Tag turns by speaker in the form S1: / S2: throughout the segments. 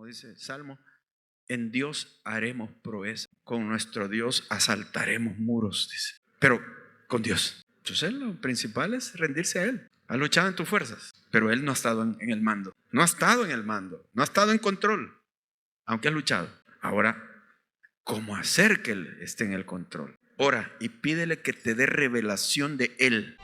S1: como dice el Salmo, en Dios haremos proeza, con nuestro Dios asaltaremos muros, dice, pero con Dios. Entonces lo principal es rendirse a Él. Ha luchado en tus fuerzas, pero Él no ha estado en el mando. No ha estado en el mando, no ha estado en control, aunque ha luchado. Ahora, ¿cómo hacer que Él esté en el control? Ora y pídele que te dé revelación de Él.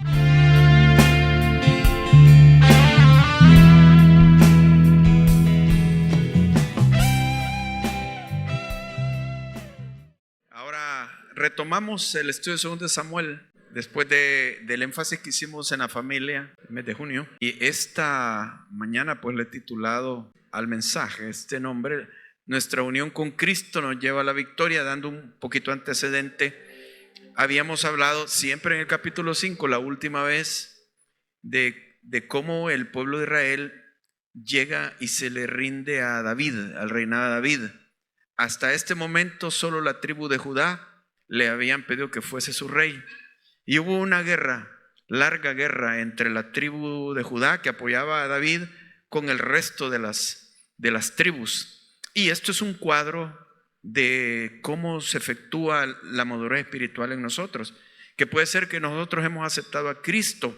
S1: Ahora retomamos el estudio de 2 de Samuel después del énfasis que hicimos en la familia el mes de junio. Y esta mañana pues le he titulado al mensaje este nombre: nuestra unión con Cristo nos lleva a la victoria. Dando un poquito antecedente, habíamos hablado siempre en el capítulo 5, la última vez, de cómo el pueblo de Israel llega y se le rinde a David, al reinado de David. Hasta este momento solo la tribu de Judá le habían pedido que fuese su rey. Y hubo una guerra, larga guerra, entre la tribu de Judá que apoyaba a David con el resto de las tribus. Y esto es un cuadro de cómo se efectúa la madurez espiritual en nosotros, que puede ser que nosotros hemos aceptado a Cristo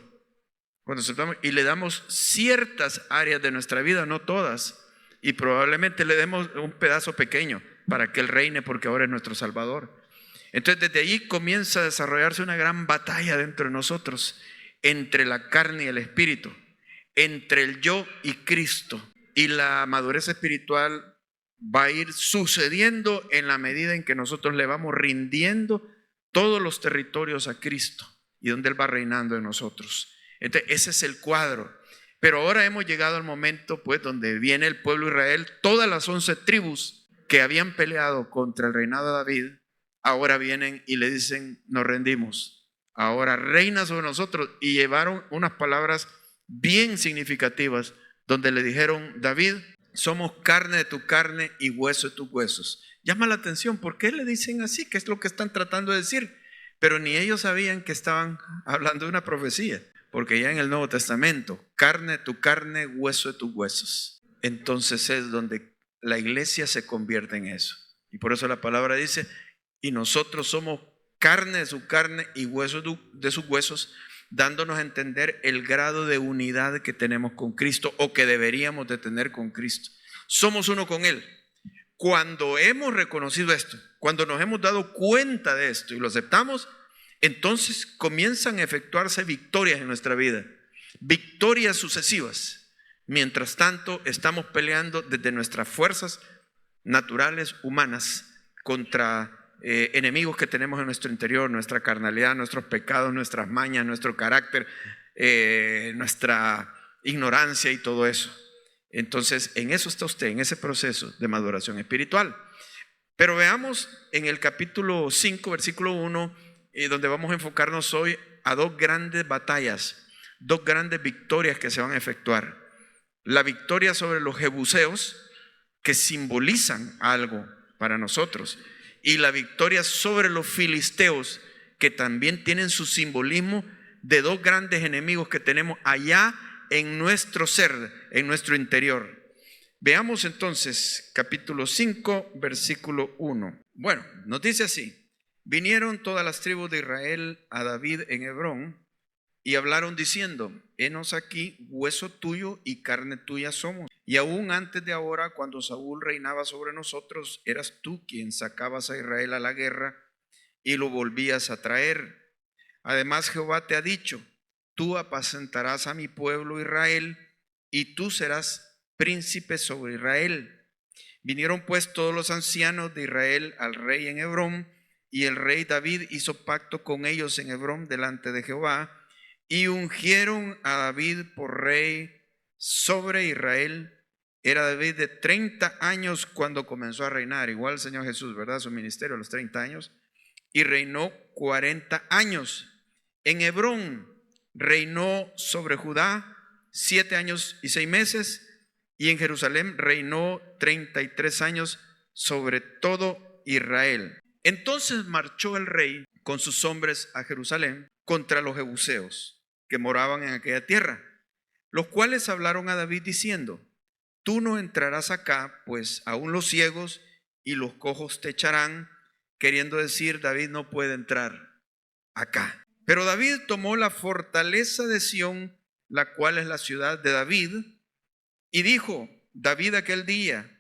S1: cuando aceptamos y le damos ciertas áreas de nuestra vida, no todas, y probablemente le demos un pedazo pequeño para que Él reine, porque ahora es nuestro Salvador. Entonces desde allí comienza a desarrollarse una gran batalla dentro de nosotros, entre la carne y el espíritu, entre el yo y Cristo. Y la madurez espiritual va a ir sucediendo en la medida en que nosotros le vamos rindiendo todos los territorios a Cristo y donde Él va reinando en nosotros. Entonces ese es el cuadro. Pero ahora hemos llegado al momento pues donde viene el pueblo de Israel, todas las 11 tribus que habían peleado contra el reinado de David, ahora vienen y le dicen: nos rendimos, ahora reina sobre nosotros. Y llevaron unas palabras bien significativas donde le dijeron: David, somos carne de tu carne y hueso de tus huesos. Llama la atención, ¿por qué le dicen así? ¿Qué es lo que están tratando de decir? Pero ni ellos sabían que estaban hablando de una profecía, porque ya en el Nuevo Testamento, carne de tu carne, hueso de tus huesos. Entonces es donde la iglesia se convierte en eso. Y por eso la palabra dice: y nosotros somos carne de su carne y hueso de sus huesos, dándonos a entender el grado de unidad que tenemos con Cristo, o que deberíamos de tener con Cristo. Somos uno con Él. Cuando hemos reconocido esto, cuando nos hemos dado cuenta de esto y lo aceptamos, entonces comienzan a efectuarse victorias en nuestra vida, victorias sucesivas. Mientras tanto, estamos peleando desde nuestras fuerzas naturales, humanas, contra enemigos que tenemos en nuestro interior, nuestra carnalidad, nuestros pecados, nuestras mañas, nuestro carácter, nuestra ignorancia y todo eso. Entonces, en eso está usted, en ese proceso de maduración espiritual. Pero veamos en el capítulo 5, versículo 1, donde vamos a enfocarnos hoy a dos grandes batallas, dos grandes victorias que se van a efectuar. La victoria sobre los jebuseos, que simbolizan algo para nosotros, y la victoria sobre los filisteos, que también tienen su simbolismo de dos grandes enemigos que tenemos allá en nuestro ser, en nuestro interior. Veamos entonces capítulo 5, versículo 1. Bueno, nos dice así: vinieron todas las tribus de Israel a David en Hebrón y hablaron diciendo: henos aquí, hueso tuyo y carne tuya somos. Y aún antes de ahora, cuando Saúl reinaba sobre nosotros, eras tú quien sacabas a Israel a la guerra y lo volvías a traer. Además, Jehová te ha dicho: tú apacentarás a mi pueblo Israel y tú serás príncipe sobre Israel. Vinieron pues todos los ancianos de Israel al rey en Hebrón, y el rey David hizo pacto con ellos en Hebrón delante de Jehová, y ungieron a David por rey sobre Israel. Era David de 30 años cuando comenzó a reinar, igual el Señor Jesús, ¿verdad? Su ministerio a los 30 años, y reinó 40 años. En Hebrón reinó sobre Judá 7 años y 6 meses, y en Jerusalén reinó 33 años sobre todo Israel. Entonces marchó el rey con sus hombres a Jerusalén contra los jebuseos que moraban en aquella tierra, los cuales hablaron a David diciendo: tú no entrarás acá, pues aún los ciegos y los cojos te echarán, queriendo decir, David no puede entrar acá. Pero David tomó la fortaleza de Sión, la cual es la ciudad de David, y dijo David aquel día,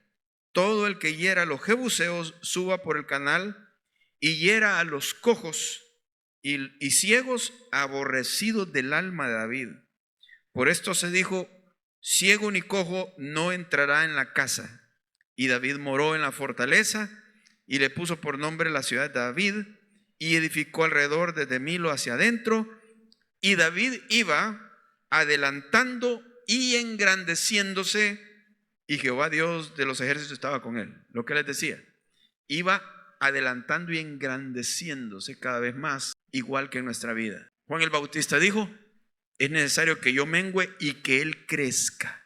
S1: todo el que hiera a los jebuseos suba por el canal y hiera a los cojos y ciegos aborrecidos del alma de David. Por esto se dijo, ciego ni cojo no entrará en la casa. Y David moró en la fortaleza y le puso por nombre la ciudad de David y edificó alrededor desde Milo hacia adentro. Y David iba adelantando y engrandeciéndose, y Jehová Dios de los ejércitos estaba con él. Lo que les decía, iba adelantando y engrandeciéndose cada vez más, igual que en nuestra vida. Juan el Bautista dijo, es necesario que yo mengüe y que Él crezca,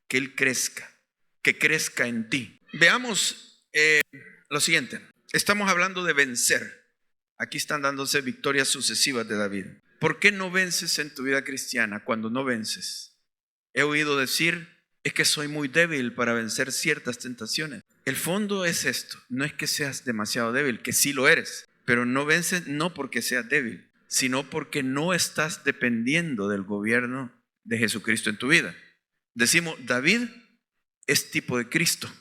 S1: que crezca en ti. Veamos lo siguiente, estamos hablando de vencer. Aquí están dándose victorias sucesivas de David. ¿Por qué no vences en tu vida cristiana cuando no vences? He oído decir, es que soy muy débil para vencer ciertas tentaciones. El fondo es esto, no es que seas demasiado débil, que sí lo eres, pero no vences no porque seas débil, sino porque no estás dependiendo del gobierno de Jesucristo en tu vida. Decimos, David es tipo de Cristo.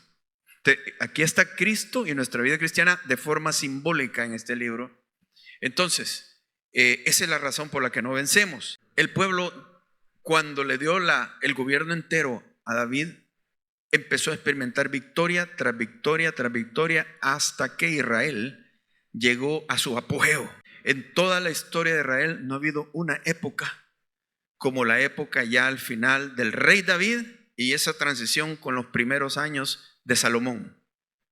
S1: Aquí está Cristo y nuestra vida cristiana de forma simbólica en este libro. Entonces, esa es la razón por la que no vencemos. El pueblo, cuando le dio el gobierno entero a David, empezó a experimentar victoria tras victoria tras victoria hasta que Israel llegó a su apogeo. En toda la historia de Israel no ha habido una época como la época ya al final del rey David y esa transición con los primeros años de Salomón.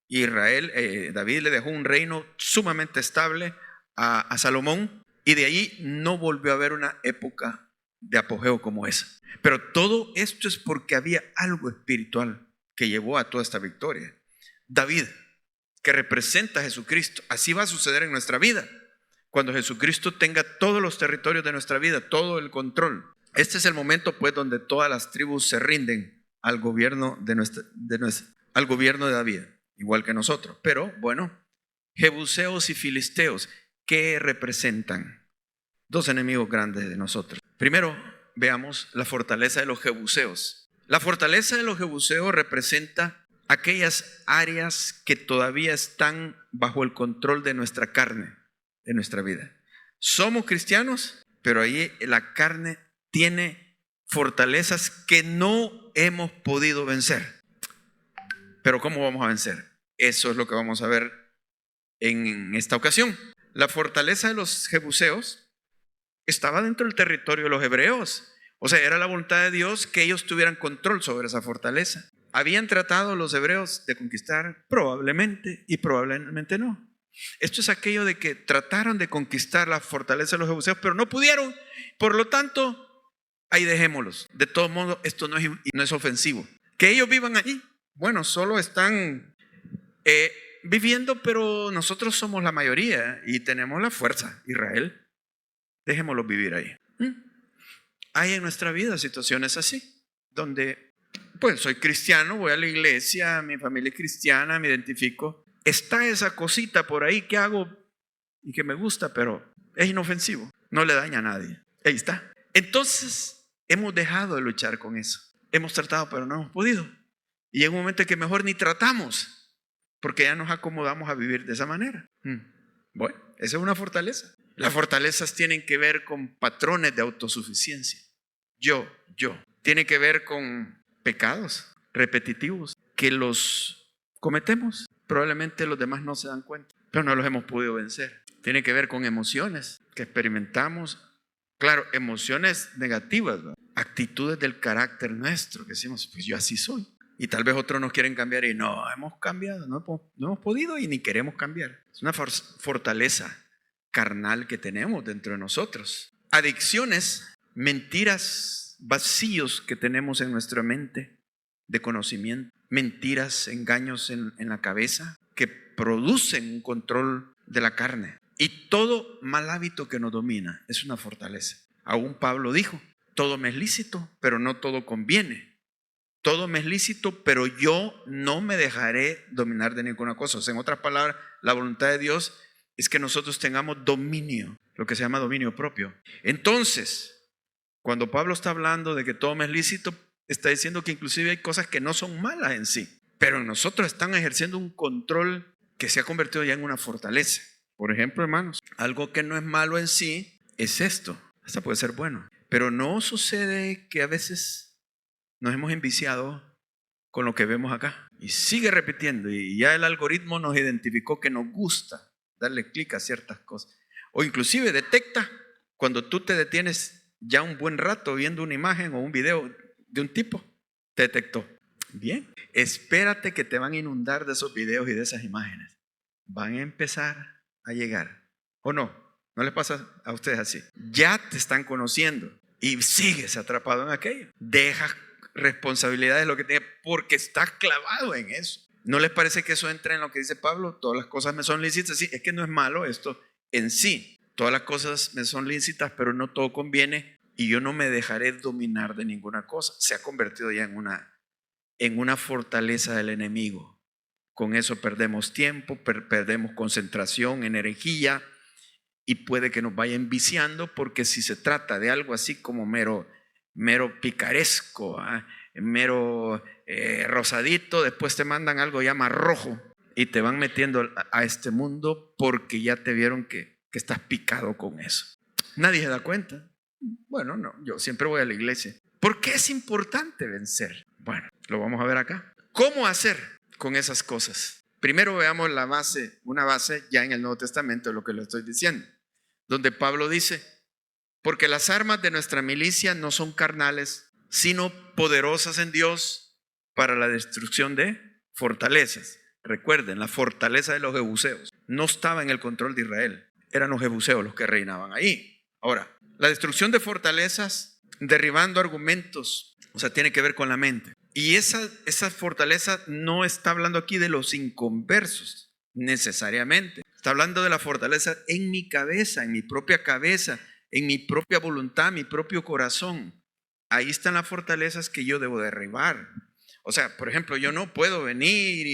S1: David le dejó un reino sumamente estable a Salomón y de ahí no volvió a haber una época de apogeo como esa. Pero todo esto es porque había algo espiritual que llevó a toda esta victoria. David, que representa a Jesucristo, así va a suceder en nuestra vida. Cuando Jesucristo tenga todos los territorios de nuestra vida, todo el control. Este es el momento pues donde todas las tribus se rinden al gobierno al gobierno de David, igual que nosotros. Pero bueno, jebuseos y filisteos, ¿qué representan? Dos enemigos grandes de nosotros. Primero, veamos la fortaleza de los jebuseos. La fortaleza de los jebuseos representa aquellas áreas que todavía están bajo el control de nuestra carne, de nuestra vida. Somos cristianos, pero ahí la carne tiene fortalezas que no hemos podido vencer. Pero ¿cómo vamos a vencer? Eso es lo que vamos a ver en esta ocasión. La fortaleza de los jebuseos estaba dentro del territorio de los hebreos. O sea, era la voluntad de Dios que ellos tuvieran control sobre esa fortaleza. ¿Habían tratado los hebreos de conquistar? Probablemente y probablemente no. Esto es aquello de que trataron de conquistar la fortaleza de los jebuseos, pero no pudieron. Por lo tanto, ahí dejémoslos. De todo modo, esto no es ofensivo. Que ellos vivan ahí, bueno, solo están viviendo, pero nosotros somos la mayoría y tenemos la fuerza. Israel, dejémoslos vivir ahí. Hay en nuestra vida situaciones así, donde pues soy cristiano, voy a la iglesia, mi familia es cristiana, me identifico. Está esa cosita por ahí que hago y que me gusta, pero es inofensivo, no le daña a nadie. Ahí está. Entonces hemos dejado de luchar con eso. Hemos tratado, pero no hemos podido. Y llega un momento en que mejor ni tratamos, porque ya nos acomodamos a vivir de esa manera. Bueno, esa es una fortaleza. Las fortalezas tienen que ver con patrones de autosuficiencia. Yo. Tiene que ver con pecados repetitivos que los cometemos. Probablemente los demás no se dan cuenta, pero no los hemos podido vencer. Tiene que ver con emociones que experimentamos. Claro, emociones negativas, ¿verdad? Actitudes del carácter nuestro, que decimos, pues yo así soy. Y tal vez otros nos quieren cambiar y no hemos cambiado, no hemos podido y ni queremos cambiar. Es una fortaleza carnal que tenemos dentro de nosotros. Adicciones, mentiras, vacíos que tenemos en nuestra mente de conocimiento, mentiras, engaños en la cabeza que producen un control de la carne. Y todo mal hábito que nos domina es una fortaleza. Aún Pablo dijo, todo me es lícito, pero no todo conviene. todo me es lícito, pero yo no me dejaré dominar de ninguna cosa. O sea, en otras palabras, la voluntad de Dios es que nosotros tengamos dominio, lo que se llama dominio propio. Entonces, cuando Pablo está hablando de que todo me es lícito, está diciendo que inclusive hay cosas que no son malas en sí, pero en nosotros están ejerciendo un control que se ha convertido ya en una fortaleza. Por ejemplo, hermanos, algo que no es malo en sí es esto. Hasta puede ser bueno, pero no sucede que a veces nos hemos enviciado con lo que vemos acá y sigue repitiendo, y ya el algoritmo nos identificó que nos gusta darle clic a ciertas cosas, o inclusive detecta cuando tú te detienes ya un buen rato viendo una imagen o un video de un tipo, te detectó. Bien, espérate que te van a inundar de esos videos y de esas imágenes. Van a empezar a llegar, ¿o no? ¿No les pasa a ustedes así? Ya te están conociendo y sigues atrapado en aquello. Dejas responsabilidades, lo que tienes, porque estás clavado en eso. ¿No les parece que eso entra en lo que dice Pablo? Todas las cosas me son lícitas. Sí, es que no es malo esto en sí. Todas las cosas me son lícitas, pero no todo conviene, y yo no me dejaré dominar de ninguna cosa. Se ha convertido ya en una fortaleza del enemigo. Con eso perdemos tiempo, perdemos concentración, energía, y puede que nos vaya enviciando, porque si se trata de algo así como mero picaresco, mero rosadito, después te mandan algo ya más rojo y te van metiendo a este mundo porque ya te vieron que estás picado con eso. Nadie se da cuenta. Bueno, no, yo siempre voy a la iglesia. ¿Por qué es importante vencer? Bueno, lo vamos a ver acá. ¿Cómo hacer con esas cosas? Primero veamos la base, una base ya en el Nuevo Testamento de lo que le estoy diciendo, donde Pablo dice: porque las armas de nuestra milicia no son carnales, sino poderosas en Dios para la destrucción de fortalezas. Recuerden, la fortaleza de los jebuseos no estaba en el control de Israel, eran los jebuseos los que reinaban ahí. Ahora, la destrucción de fortalezas, derribando argumentos, o sea, tiene que ver con la mente. Y esa fortaleza no está hablando aquí de los inconversos necesariamente. Está hablando de la fortaleza en mi cabeza, en mi propia cabeza, en mi propia voluntad, mi propio corazón. Ahí están las fortalezas que yo debo derribar. O sea, por ejemplo, yo no puedo venir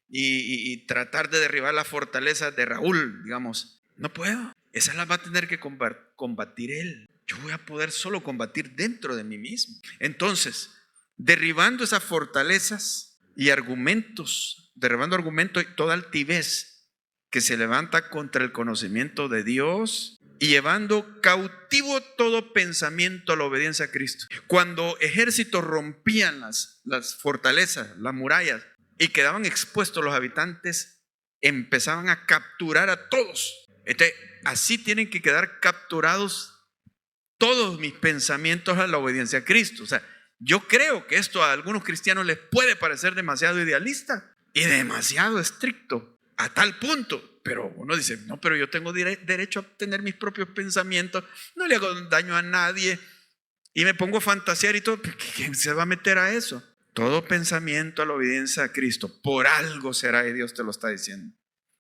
S1: y tratar de derribar la fortaleza de Raúl, digamos. No puedo. Esas las va a tener que combatir él. Yo voy a poder solo combatir dentro de mí mismo. Entonces, derribando esas fortalezas y argumentos, derribando argumentos y toda altivez que se levanta contra el conocimiento de Dios, y llevando cautivo todo pensamiento a la obediencia a Cristo. Cuando ejércitos rompían las fortalezas, las murallas, y quedaban expuestos los habitantes, empezaban a capturar a todos. Así tienen que quedar capturados todos mis pensamientos a la obediencia a Cristo. O sea, yo creo que esto a algunos cristianos les puede parecer demasiado idealista y demasiado estricto, a tal punto. Pero uno dice: no, pero yo tengo derecho a tener mis propios pensamientos, no le hago daño a nadie, y me pongo a fantasear y todo. ¿Quién se va a meter a eso? Todo pensamiento a la obediencia a Cristo, por algo será, y Dios te lo está diciendo.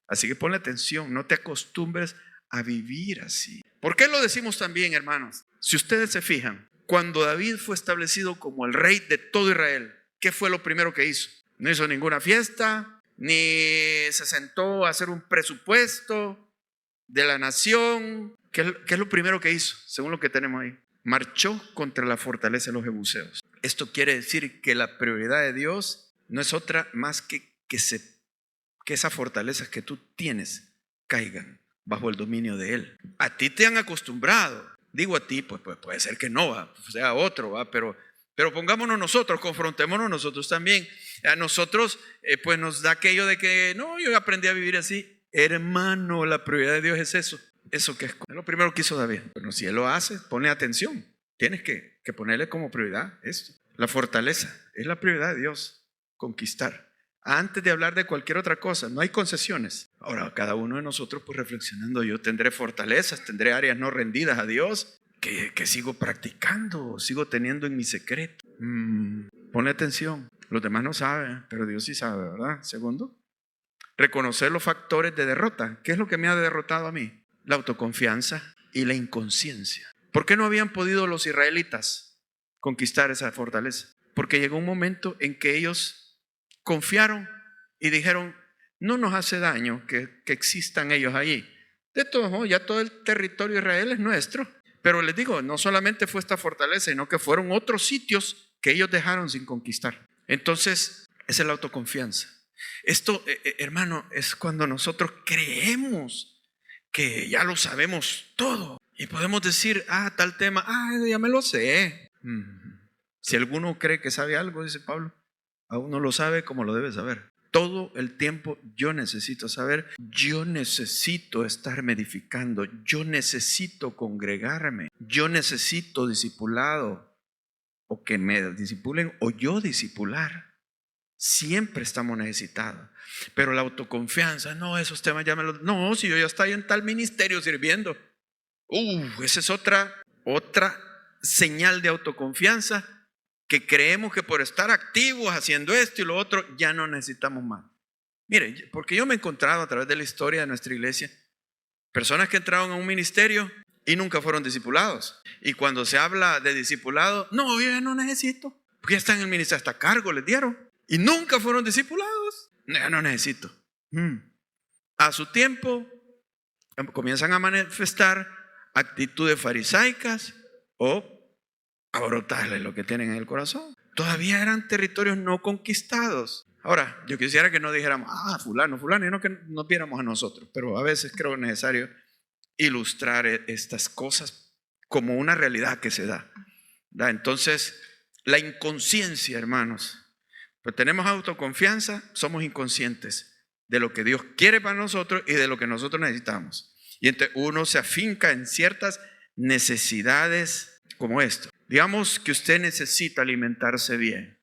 S1: Así que ponle atención, no te acostumbres a vivir así. ¿Por qué lo decimos también, hermanos? Si ustedes se fijan, cuando David fue establecido como el rey de todo Israel, ¿qué fue lo primero que hizo? No hizo ninguna fiesta, ni se sentó a hacer un presupuesto de la nación. ¿Qué es lo primero que hizo? Según lo que tenemos ahí, marchó contra la fortaleza de los jebuseos. Esto quiere decir que la prioridad de Dios no es otra más que esas fortalezas que tú tienes caigan bajo el dominio de Él. A ti te han acostumbrado. Digo a ti, pues puede ser que no, sea otro, pero pongámonos nosotros, confrontémonos nosotros también. A nosotros pues nos da aquello de que no, yo aprendí a vivir así. Hermano, la prioridad de Dios es eso. Eso que es lo primero que hizo David. Bueno, si Él lo hace, ponle atención. Tienes que ponerle como prioridad esto. La fortaleza es la prioridad de Dios. Conquistar. Antes de hablar de cualquier otra cosa, no hay concesiones. Ahora, cada uno de nosotros, pues reflexionando, yo tendré fortalezas, tendré áreas no rendidas a Dios que sigo practicando, sigo teniendo en mi secreto. Ponle atención. Los demás no saben, pero Dios sí sabe, ¿verdad? Segundo, reconocer los factores de derrota. ¿Qué es lo que me ha derrotado a mí? La autoconfianza y la inconsciencia. ¿Por qué no habían podido los israelitas conquistar esa fortaleza? Porque llegó un momento en que ellos confiaron y dijeron, no nos hace daño que existan ellos allí. De todos modos, ya todo el territorio de Israel es nuestro. Pero les digo, no solamente fue esta fortaleza, sino que fueron otros sitios que ellos dejaron sin conquistar. Entonces, esa es la autoconfianza. Esto, hermano, es cuando nosotros creemos que ya lo sabemos todo. Y podemos decir, tal tema, ya me lo sé. Si alguno cree que sabe algo, dice Pablo, aún no lo sabe como lo debe saber. Todo el tiempo yo necesito saber, yo necesito estarme edificando, yo necesito congregarme, yo necesito discipulado, o que me discipulen, o yo discipular. Siempre estamos necesitados. Pero la autoconfianza, no, esos temas ya me los... No, si yo ya estoy en tal ministerio sirviendo. Esa es otra señal de autoconfianza, que creemos que por estar activos haciendo esto y lo otro ya no necesitamos más. Mire, porque yo me he encontrado a través de la historia de nuestra iglesia personas que entraron a un ministerio y nunca fueron discipulados. Y cuando se habla de discipulado, no, yo ya no necesito, porque ya están en el ministerio, hasta cargo les dieron y nunca fueron discipulados. Ya no necesito. A su tiempo comienzan a manifestar actitudes farisaicas o a brotarle lo que tienen en el corazón. Todavía eran territorios no conquistados. Ahora, yo quisiera que no dijéramos, fulano, y no que nos viéramos a nosotros, pero a veces creo necesario ilustrar estas cosas como una realidad que se da. Entonces, la inconsciencia, hermanos, pues tenemos autoconfianza, somos inconscientes de lo que Dios quiere para nosotros y de lo que nosotros necesitamos. Y entonces uno se afinca en ciertas necesidades como esto. Digamos que usted necesita alimentarse bien.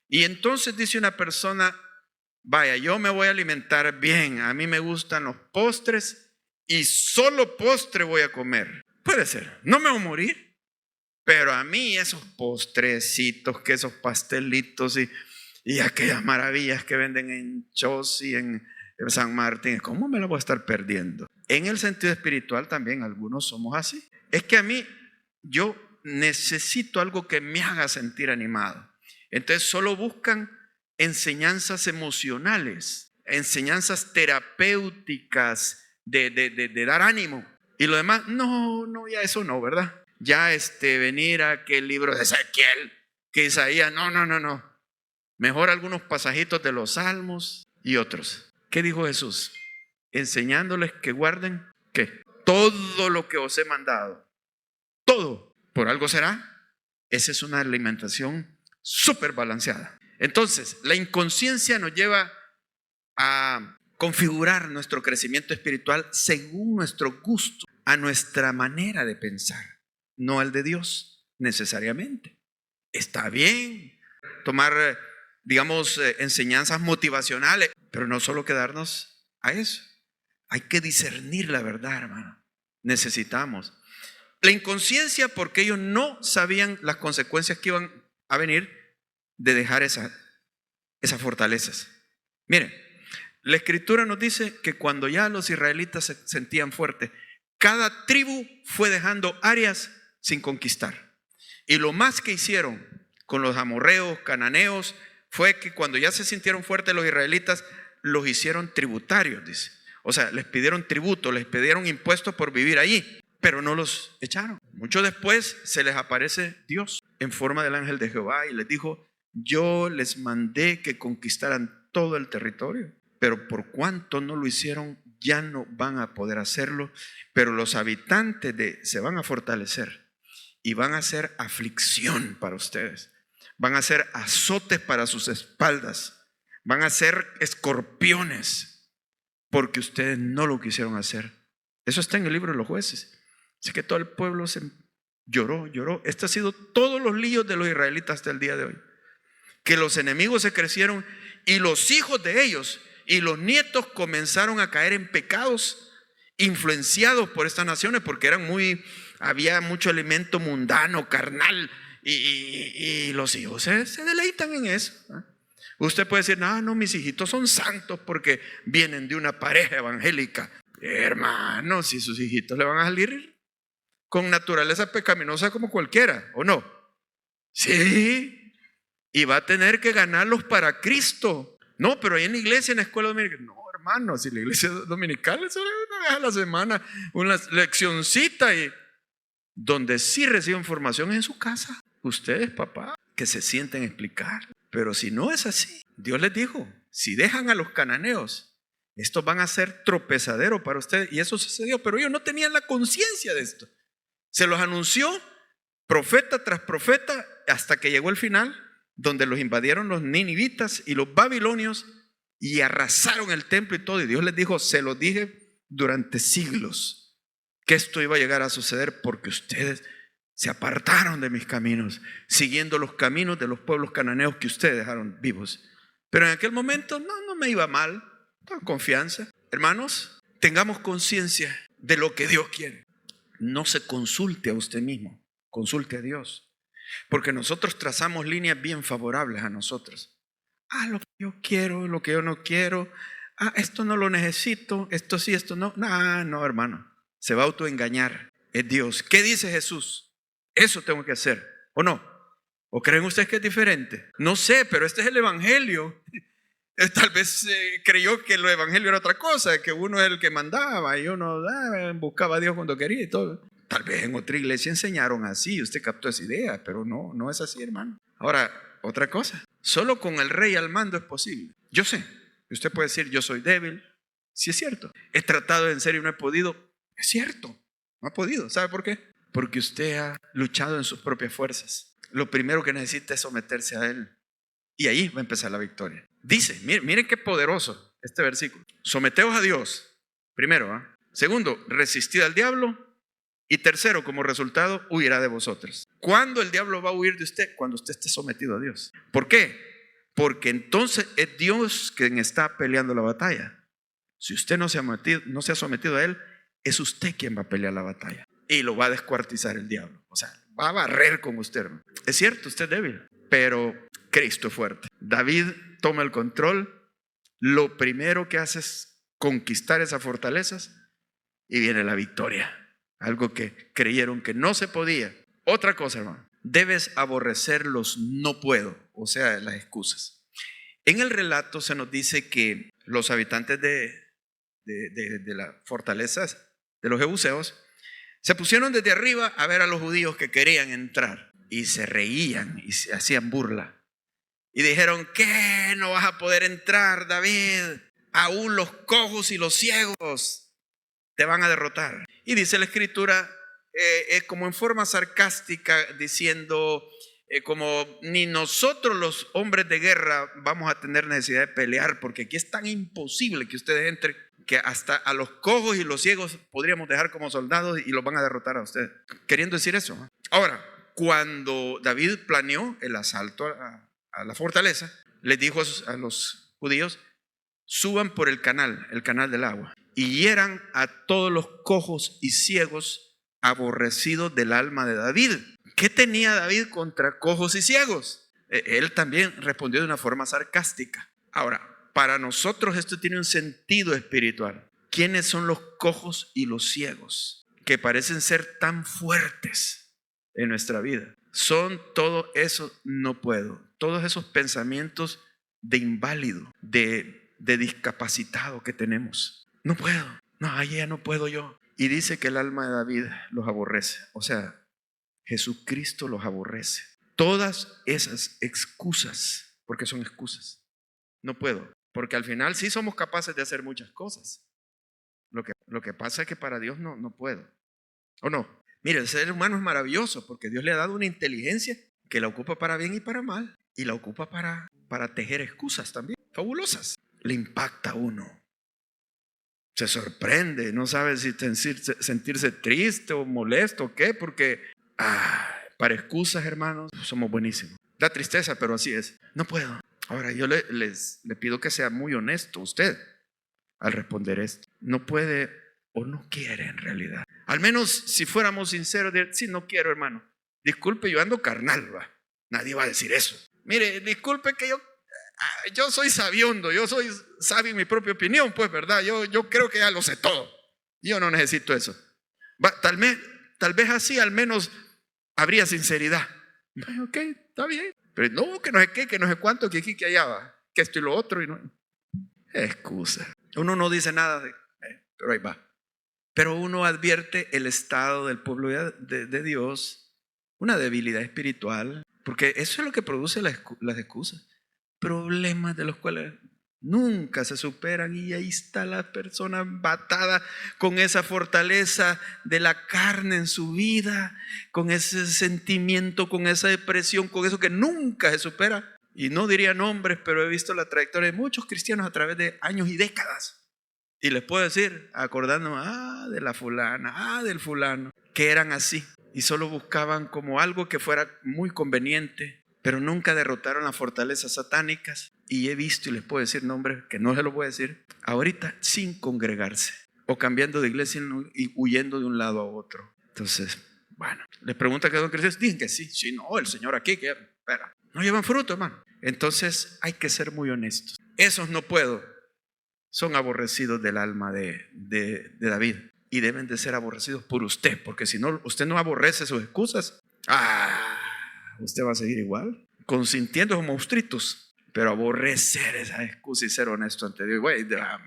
S1: Y entonces dice una persona, vaya, yo me voy a alimentar bien, a mí me gustan los postres y solo postre voy a comer. Puede ser, no me voy a morir, pero a mí esos postrecitos, que esos pastelitos y aquellas maravillas que venden en Chos y en San Martín, ¿cómo me lo voy a estar perdiendo? En el sentido espiritual también algunos somos así. Es que a mí, yo necesito algo que me haga sentir animado. Entonces solo buscan enseñanzas emocionales, enseñanzas terapéuticas de dar ánimo. Y lo demás, no, ya eso no, ¿verdad? Ya venir a aquel libro de Ezequiel, que Isaías, no. Mejor algunos pasajitos de los Salmos y otros. ¿Qué dijo Jesús? Enseñándoles que guarden, ¿qué? Todo lo que os he mandado. Todo. ¿Por algo será? Esa es una alimentación súper balanceada. Entonces, la inconsciencia nos lleva a configurar nuestro crecimiento espiritual según nuestro gusto, a nuestra manera de pensar, no al de Dios necesariamente. Está bien tomar, digamos, enseñanzas motivacionales, pero no solo quedarnos a eso. Hay que discernir la verdad, hermano. Necesitamos. La inconsciencia, porque ellos no sabían las consecuencias que iban a venir de dejar esas fortalezas. Miren, la escritura nos dice que cuando ya los israelitas se sentían fuertes, cada tribu fue dejando áreas sin conquistar. Y lo más que hicieron con los amorreos, cananeos, fue que cuando ya se sintieron fuertes los israelitas, los hicieron tributarios, dice. O sea, les pidieron tributo, les pidieron impuestos por vivir allí, pero no los echaron. Mucho después se les aparece Dios en forma del ángel de Jehová y les dijo, yo les mandé que conquistaran todo el territorio, pero por cuanto no lo hicieron, ya no van a poder hacerlo, pero los habitantes se van a fortalecer y van a ser aflicción para ustedes, van a ser azotes para sus espaldas, van a ser escorpiones, porque ustedes no lo quisieron hacer. Eso está en el libro de los Jueces. Así que todo el pueblo lloró. Este ha sido todos los líos de los israelitas hasta el día de hoy. Que los enemigos se crecieron y los hijos de ellos y los nietos comenzaron a caer en pecados influenciados por estas naciones, porque había mucho elemento mundano, carnal, y los hijos se deleitan en eso. Usted puede decir, no, mis hijitos son santos porque vienen de una pareja evangélica. Hermano, si sus hijitos le van a salir con naturaleza pecaminosa como cualquiera, ¿o no? Sí.
S2: y va a tener que ganarlos para Cristo. No, pero ahí en la iglesia, en la escuela dominical. No, hermano, si la iglesia dominical es una vez a la semana, una leccioncita, y donde sí reciben formación es en su casa. Ustedes, papá, que se sienten a explicar. Pero si no es así, Dios les dijo, si dejan a los cananeos, estos van a ser tropezadero para ustedes. Y eso sucedió, pero ellos no tenían la conciencia de esto. Se los anunció profeta tras profeta hasta que llegó el final, donde los invadieron los ninivitas y los babilonios y arrasaron el templo y todo. Y Dios les dijo, se los dije durante siglos que esto iba a llegar a suceder porque ustedes se apartaron de mis caminos, siguiendo los caminos de los pueblos cananeos que ustedes dejaron vivos. Pero en aquel momento no me iba mal, con confianza. Hermanos, tengamos conciencia de lo que Dios quiere. No se consulte a usted mismo, consulte a Dios. Porque nosotros trazamos líneas bien favorables a nosotros. Lo que yo quiero, lo que yo no quiero. Esto no lo necesito, esto sí, esto no. No, hermano. Se va a autoengañar. Es Dios. ¿Qué dice Jesús? Eso tengo que hacer, ¿o no? ¿O creen ustedes que es diferente? No sé, pero este es el evangelio. Tal vez creyó que el evangelio era otra cosa, que uno es el que mandaba y uno buscaba a Dios cuando quería y todo. Tal vez en otra iglesia enseñaron así, usted captó esa idea, pero no es así, hermano. Ahora, otra cosa, solo con el rey al mando es posible. Yo sé, usted puede decir, yo soy débil. Sí, es cierto. He tratado en serio y no he podido. Es cierto, no ha podido. ¿Sabe por qué? Porque usted ha luchado en sus propias fuerzas. Lo primero que necesita es someterse a Él. Y ahí va a empezar la victoria. Dice, miren qué poderoso este versículo. Someteos a Dios, primero. Segundo, resistid al diablo. Y tercero, como resultado, huirá de vosotros. ¿Cuándo el diablo va a huir de usted? Cuando usted esté sometido a Dios. ¿Por qué? Porque entonces es Dios quien está peleando la batalla. Si usted no se ha sometido a Él, es usted quien va a pelear la batalla. Y lo va a descuartizar el diablo. O sea, va a barrer con usted, hermano. Es cierto, usted es débil, pero Cristo es fuerte. David toma el control. Lo primero que hace es conquistar esas fortalezas y viene la victoria. Algo que creyeron que no se podía. Otra cosa, hermano. Debes aborrecer los no puedo, o sea, las excusas. En el relato se nos dice que los habitantes de las fortalezas de los jebuseos se pusieron desde arriba a ver a los judíos que querían entrar y se reían y se hacían burla. Y dijeron, ¿qué? No vas a poder entrar, David. Aún los cojos y los ciegos te van a derrotar. Y dice la escritura, como en forma sarcástica, diciendo, como ni nosotros los hombres de guerra vamos a tener necesidad de pelear, porque aquí es tan imposible que ustedes entren, que hasta a los cojos y los ciegos podríamos dejar como soldados y los van a derrotar a ustedes. Queriendo decir eso, ¿no? Ahora, cuando David planeó el asalto a la fortaleza, les dijo a los judíos, suban por el canal del agua, y hieran a todos los cojos y ciegos aborrecidos del alma de David. ¿Qué tenía David contra cojos y ciegos? Él también respondió de una forma sarcástica. Ahora, para nosotros esto tiene un sentido espiritual. ¿Quiénes son los cojos y los ciegos que parecen ser tan fuertes en nuestra vida? Son todo eso no puedo. Todos esos pensamientos de inválido, de discapacitado que tenemos. No puedo. No, ya no puedo yo. Y dice que el alma de David los aborrece. O sea, Jesucristo los aborrece. Todas esas excusas, porque son excusas. No puedo. Porque al final sí somos capaces de hacer muchas cosas. Lo que pasa es que para Dios no puedo. ¿O no? Mire, el ser humano es maravilloso porque Dios le ha dado una inteligencia que la ocupa para bien y para mal. Y la ocupa para tejer excusas también, fabulosas. Le impacta a uno. Se sorprende, no sabe si sentirse triste o molesto o qué, porque para excusas, hermanos, somos buenísimos. Da tristeza, pero así es. No puedo. Ahora, yo le pido que sea muy honesto usted al responder esto. No puede o no quiere en realidad. Al menos si fuéramos sinceros, sí, no quiero, hermano. Disculpe, yo ando carnal, ¿va? Nadie va a decir eso. Mire, disculpe que yo soy sabiondo, yo soy sabio en mi propia opinión, pues, ¿verdad? Yo creo que ya lo sé todo. Yo no necesito eso. Tal vez así al menos habría sinceridad. Ok, está bien. Pero no, que no sé qué, que no sé cuánto, que aquí, que allá va, que esto y lo otro. Y no. Excusa. Uno no dice nada, pero ahí va. Pero uno advierte el estado del pueblo de Dios, una debilidad espiritual, porque eso es lo que produce las excusas. Problemas de los cuales nunca se superan, y ahí está la persona batada con esa fortaleza de la carne en su vida, con ese sentimiento, con esa depresión, con eso que nunca se supera. Y no diría nombres, pero he visto la trayectoria de muchos cristianos a través de años y décadas. Y les puedo decir, acordándome, de la fulana, del fulano, que eran así y solo buscaban como algo que fuera muy conveniente, pero nunca derrotaron las fortalezas satánicas. Y he visto, y les puedo decir nombres que no se los voy a decir ahorita, sin congregarse o cambiando de iglesia y huyendo de un lado a otro. Entonces, bueno, les pregunta que son cristianos, dicen que sí. Sí, no, el Señor aquí, que espera, no llevan fruto, hermano. Entonces hay que ser muy honestos. Esos no puedo. Son aborrecidos del alma de David, y deben de ser aborrecidos por usted, porque si no, usted no aborrece sus excusas, usted va a seguir igual, consintiendo como monstruitos. Pero aborrecer esa excusa y ser honesto ante Dios,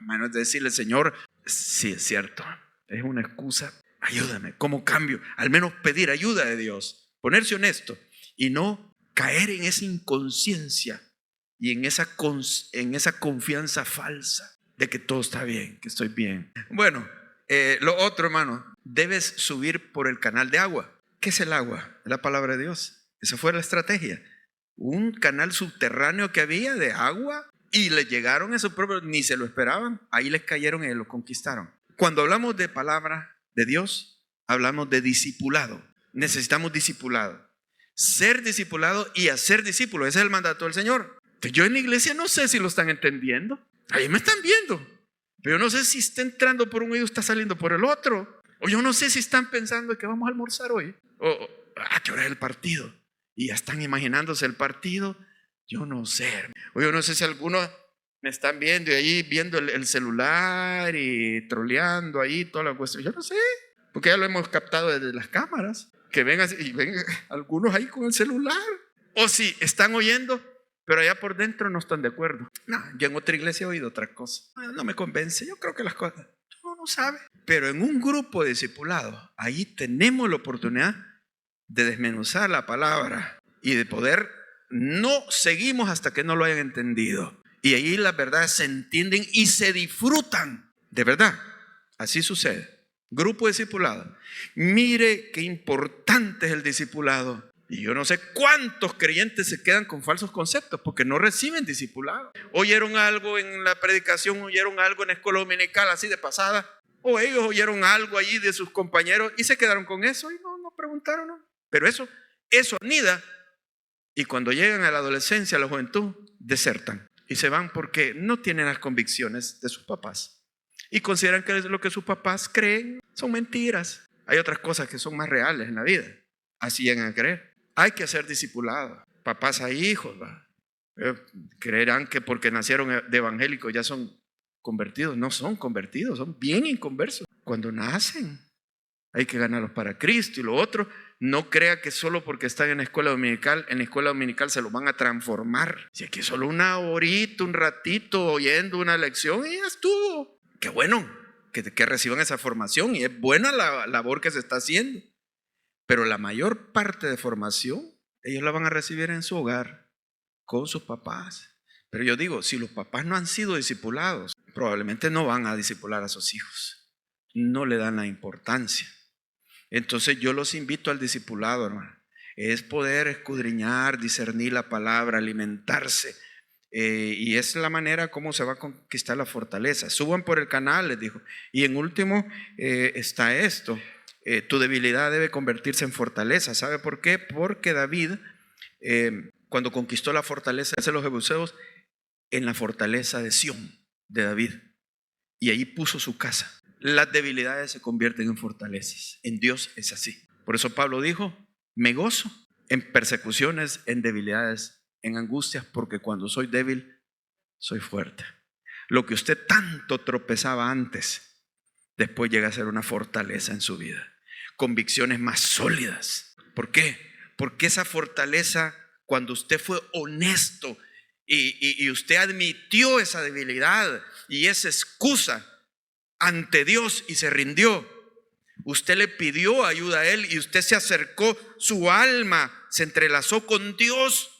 S2: menos decirle, Señor, sí es cierto, es una excusa, ayúdame, ¿cómo cambio? Al menos pedir ayuda de Dios, ponerse honesto y no caer en esa inconsciencia y en esa confianza falsa de que todo está bien, que estoy bien. Bueno, lo otro, hermano, debes subir por el canal de agua. ¿Qué es el agua? Es la palabra de Dios. Esa fue la estrategia. Un canal subterráneo que había de agua, y le llegaron a su propio, ni se lo esperaban, ahí les cayeron y lo conquistaron. Cuando hablamos de palabra de Dios, hablamos de discipulado. Necesitamos discipulado. Ser discipulado y hacer discípulo, ese es el mandato del Señor. Entonces, yo en la iglesia no sé si lo están entendiendo. Ahí me están viendo, pero yo no sé si está entrando por un oído, está saliendo por el otro. O yo no sé si están pensando que vamos a almorzar hoy, o ¿qué hora es el partido? Y ya están imaginándose el partido. Yo no sé. O yo no sé si algunos me están viendo y ahí viendo el celular y troleando ahí toda la cuestión. Yo no sé, porque ya lo hemos captado desde las cámaras, que ven así, y ven algunos ahí con el celular. O si están oyendo, pero allá por dentro no están de acuerdo. No, yo en otra iglesia he oído otra cosa. No me convence, yo creo que las cosas uno no sabe. Pero en un grupo de discipulados, ahí tenemos la oportunidad de desmenuzar la palabra y de poder, no seguimos hasta que no lo hayan entendido. Y ahí las verdades se entienden y se disfrutan. De verdad, así sucede. Grupo de discipulado. Mire qué importante es el discipulado. Y yo no sé cuántos creyentes se quedan con falsos conceptos porque no reciben discipulado. Oyeron algo en la predicación, oyeron algo en la escuela dominical así de pasada, o ellos oyeron algo allí de sus compañeros y se quedaron con eso y no preguntaron. ¿No? Pero eso anida, y cuando llegan a la adolescencia, a la juventud, desertan y se van porque no tienen las convicciones de sus papás y consideran que lo que sus papás creen son mentiras. Hay otras cosas que son más reales en la vida, así llegan a creer. Hay que ser discipulados, papás a hijos, ¿va? Creerán que porque nacieron de evangélicos ya son convertidos. No son convertidos, son bien inconversos. Cuando nacen hay que ganarlos para Cristo. Y lo otro, no crea que solo porque están en la escuela dominical se los van a transformar. Si aquí solo una horita, un ratito oyendo una lección y ya estuvo. Qué bueno que reciban esa formación, y es buena la labor que se está haciendo. Pero la mayor parte de formación ellos la van a recibir en su hogar, con sus papás. Pero yo digo, si los papás no han sido discipulados, probablemente no van a discipular a sus hijos. No le dan la importancia. Entonces yo los invito al discipulado, hermano. Es poder escudriñar, discernir la palabra, alimentarse. Y es la manera como se va a conquistar la fortaleza. Suban por el canal, les dijo. Y en último está esto. Tu debilidad debe convertirse en fortaleza. ¿Sabe por qué? Porque David, cuando conquistó la fortaleza de los jebuseos, en la fortaleza de Sión, de David, y ahí puso su casa. Las debilidades se convierten en fortalezas. En Dios es así. Por eso Pablo dijo, me gozo en persecuciones, en debilidades, en angustias, porque cuando soy débil, soy fuerte. Lo que usted tanto tropezaba antes, después llega a ser una fortaleza en su vida. Convicciones más sólidas. ¿Por qué? Porque esa fortaleza
S1: cuando usted fue honesto y usted admitió esa debilidad y esa excusa ante Dios y se rindió. Usted le pidió ayuda a Él y usted se acercó, su alma se entrelazó con Dios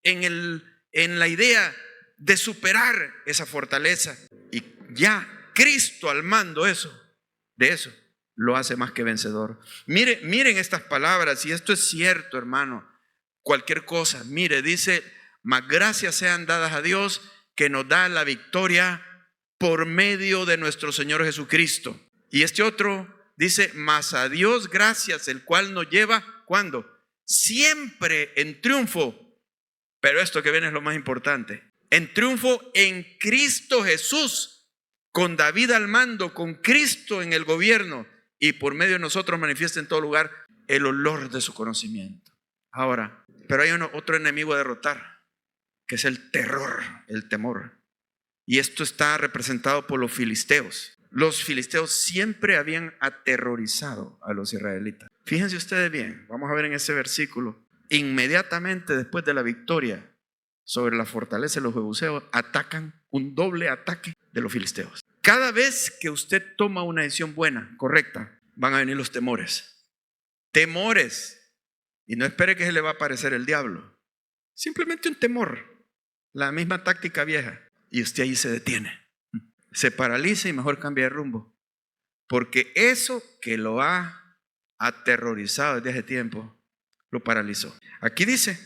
S1: en la idea de superar esa fortaleza. Y ya Cristo al mando de eso, lo hace más que vencedor. Miren estas palabras, y esto es cierto, hermano. Cualquier cosa, mire, dice: mas gracias sean dadas a Dios que nos da la victoria por medio de nuestro Señor Jesucristo. Y este otro dice: mas a Dios gracias, el cual nos lleva, ¿cuándo? Siempre en triunfo. Pero esto que viene es lo más importante: en triunfo en Cristo Jesús, con David al mando, con Cristo en el gobierno, y por medio de nosotros manifiesta en todo lugar el olor de su conocimiento. Ahora, pero hay otro enemigo a derrotar, que es el terror, el temor. Y esto está representado por los filisteos. Los filisteos siempre habían aterrorizado a los israelitas. Fíjense ustedes bien, vamos a ver en ese versículo. Inmediatamente después de la victoria sobre la fortaleza de los jebuseos, atacan, un doble ataque de los filisteos. Cada vez que usted toma una decisión buena, correcta, van a venir los temores. Temores. Y no espere que se le va a aparecer el diablo. Simplemente un temor. La misma táctica vieja. Y usted ahí se detiene. Se paraliza y mejor cambia de rumbo. Porque eso que lo ha aterrorizado desde hace tiempo, lo paralizó. Aquí dice,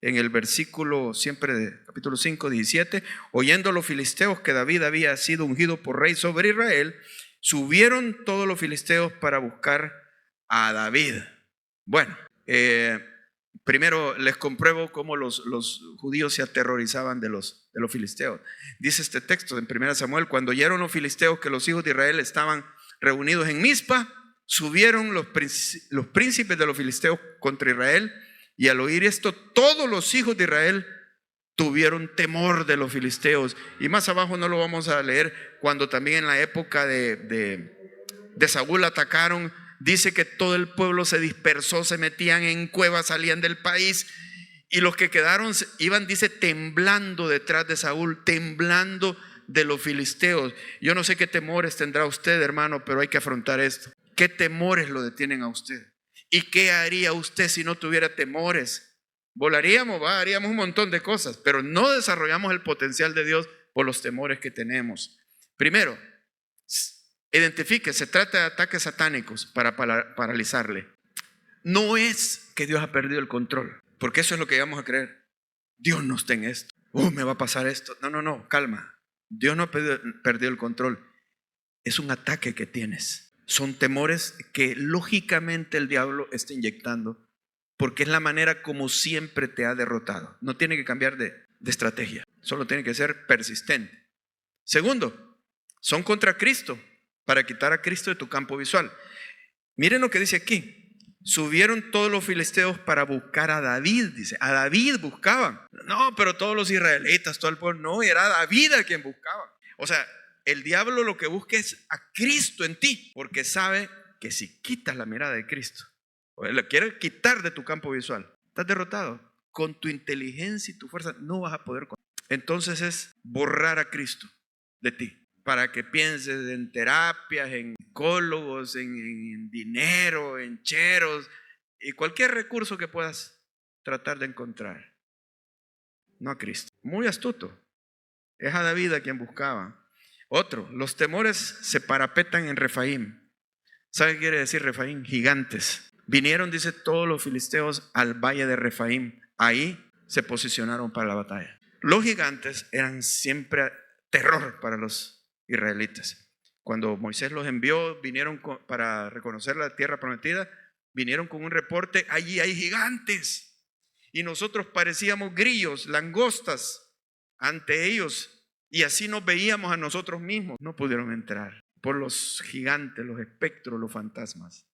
S1: en el versículo siempre de capítulo 5, 17, oyendo los filisteos que David había sido ungido por rey sobre Israel, subieron todos los filisteos para buscar a David. Bueno, primero les compruebo cómo los judíos se aterrorizaban de los filisteos. Dice este texto en 1 Samuel: cuando oyeron los filisteos que los hijos de Israel estaban reunidos en Mizpa, subieron los príncipes de los filisteos contra Israel, y al oír esto todos los hijos de Israel tuvieron temor de los filisteos. Y más abajo no lo vamos a leer, cuando también en la época de Saúl atacaron, dice que todo el pueblo se dispersó, se metían en cuevas, salían del país, y los que quedaron iban, dice, temblando detrás de Saúl, temblando de los filisteos. Yo no sé qué temores tendrá usted, hermano, pero hay que afrontar esto. ¿Qué temores lo detienen a usted? ¿Y qué haría usted si no tuviera temores? Volaríamos, haríamos un montón de cosas, pero no desarrollamos el potencial de Dios por los temores que tenemos. Primero, identifique, se trata de ataques satánicos para paralizarle. No es que Dios ha perdido el control, porque eso es lo que vamos a creer. Dios no está en esto. Me va a pasar esto. No, calma. Dios no ha perdido el control. Es un ataque que tienes. Son temores que lógicamente el diablo está inyectando, porque es la manera como siempre te ha derrotado. No tiene que cambiar de estrategia, solo tiene que ser persistente. Segundo, son contra Cristo, para quitar a Cristo de tu campo visual. Miren lo que dice aquí: subieron todos los filisteos para buscar a David. Dice, a David buscaban. No, pero todos los israelitas, todo el pueblo, no, era David a quien buscaban. O sea, el diablo lo que busca es a Cristo en ti, porque sabe que si quitas la mirada de Cristo, o la quiere quitar de tu campo visual, estás derrotado. Con tu inteligencia y tu fuerza no vas a poder. Entonces es borrar a Cristo de ti, para que pienses en terapias, en psicólogos, en dinero, en cheros y cualquier recurso que puedas tratar de encontrar. No a Cristo. Muy astuto. Es a David a quien buscaba. Otro, los temores se parapetan en Refaim. ¿Sabe qué quiere decir Refaim? Gigantes. Vinieron, dice, todos los filisteos al valle de Refaim. Ahí se posicionaron para la batalla. Los gigantes eran siempre terror para los israelitas. Cuando Moisés los envió, vinieron para reconocer la tierra prometida, vinieron con un reporte: allí hay gigantes. Y nosotros parecíamos grillos, langostas ante ellos, y así nos veíamos a nosotros mismos. No pudieron entrar por los gigantes, los espectros, los fantasmas.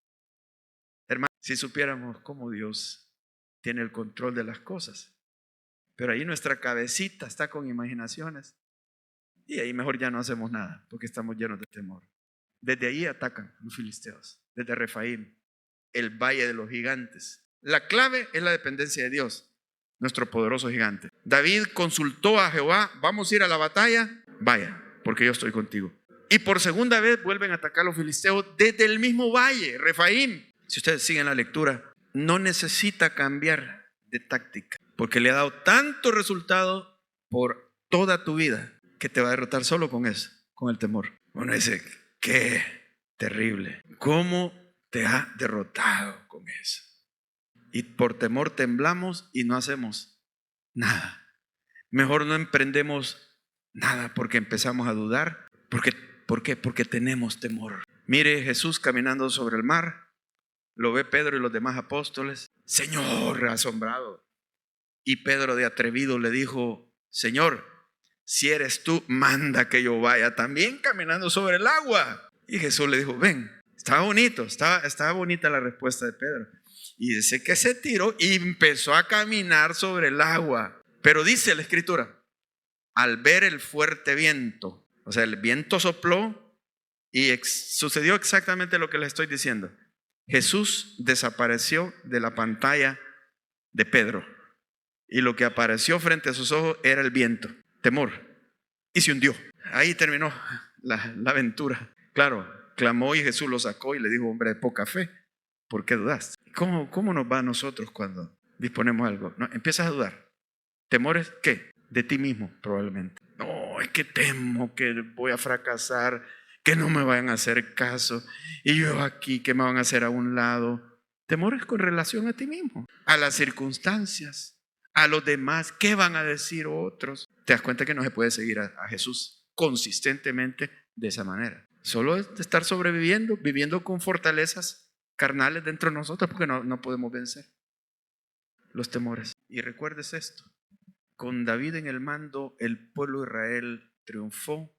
S1: Hermanos, si supiéramos cómo Dios tiene el control de las cosas, pero ahí nuestra cabecita está con imaginaciones. Y ahí mejor ya no hacemos nada, porque estamos llenos de temor. Desde ahí atacan los filisteos, desde Refaim, el valle de los gigantes. La clave es la dependencia de Dios. nuestro poderoso gigante. David consultó a Jehová, vamos a ir a la batalla, vaya, porque yo estoy contigo. Y por segunda vez vuelven a atacar a los filisteos desde el mismo valle, Refaim. Si ustedes siguen la lectura, no necesita cambiar de táctica, porque le ha dado tanto resultado por toda tu vida que te va a derrotar solo con eso, con el temor. Uno dice, qué terrible, cómo te ha derrotado con eso. Y por temor temblamos y no hacemos nada. Mejor no emprendemos nada porque empezamos a dudar. ¿Por qué? Porque tenemos temor. Mire Jesús caminando sobre el mar. Lo ve Pedro y los demás apóstoles. Señor, asombrado. Y Pedro de atrevido le dijo, Señor, si eres tú, manda que yo vaya también caminando sobre el agua. Y Jesús le dijo, ven. Estaba bonito, estaba bonita la respuesta de Pedro. Y dice que se tiró y empezó a caminar sobre el agua. Pero dice la escritura, al ver el fuerte viento, o sea, el viento sopló y sucedió exactamente lo que les estoy diciendo. Jesús desapareció de la pantalla de Pedro y lo que apareció frente a sus ojos era el viento, temor, y se hundió. Ahí terminó la aventura. Claro, clamó y Jesús lo sacó y le dijo, hombre de poca fe, ¿por qué dudaste? ¿Cómo nos va a nosotros cuando disponemos algo? No, empiezas a dudar. ¿Temores qué? De ti mismo probablemente. No, es que temo que voy a fracasar, que no me vayan a hacer caso, y yo aquí, que me van a hacer a un lado. Temores con relación a ti mismo, a las circunstancias, a los demás, ¿qué van a decir otros? Te das cuenta que no se puede seguir a Jesús consistentemente de esa manera. Solo es estar sobreviviendo, viviendo con fortalezas carnales dentro de nosotros, porque no podemos vencer los temores. Y recuerdes esto, con David en el mando, el pueblo de Israel triunfó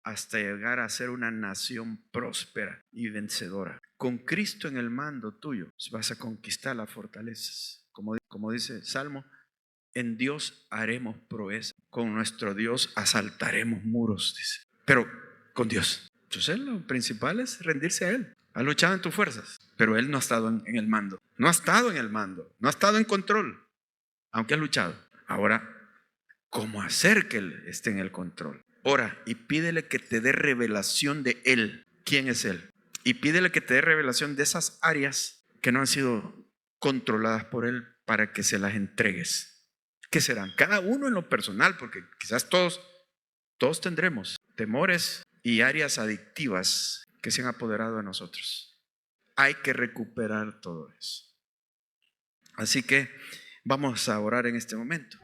S1: hasta llegar a ser una nación próspera y vencedora. Con Cristo en el mando tuyo vas a conquistar las fortalezas. Como dice Salmo, en Dios haremos proeza, con nuestro Dios asaltaremos muros, dice. Pero con Dios. Entonces lo principal es rendirse a Él. Ha luchado en tus fuerzas, pero Él no ha estado en el mando. No ha estado en el mando, no ha estado en control, aunque ha luchado. Ahora, ¿cómo hacer que Él esté en el control? Ora y pídele que te dé revelación de Él. ¿Quién es Él? Y pídele que te dé revelación de esas áreas que no han sido controladas por Él para que se las entregues. ¿Qué serán? Cada uno en lo personal, porque quizás todos tendremos temores y áreas adictivas que se han apoderado de nosotros. Hay que recuperar todo eso. Así que vamos a orar en este momento.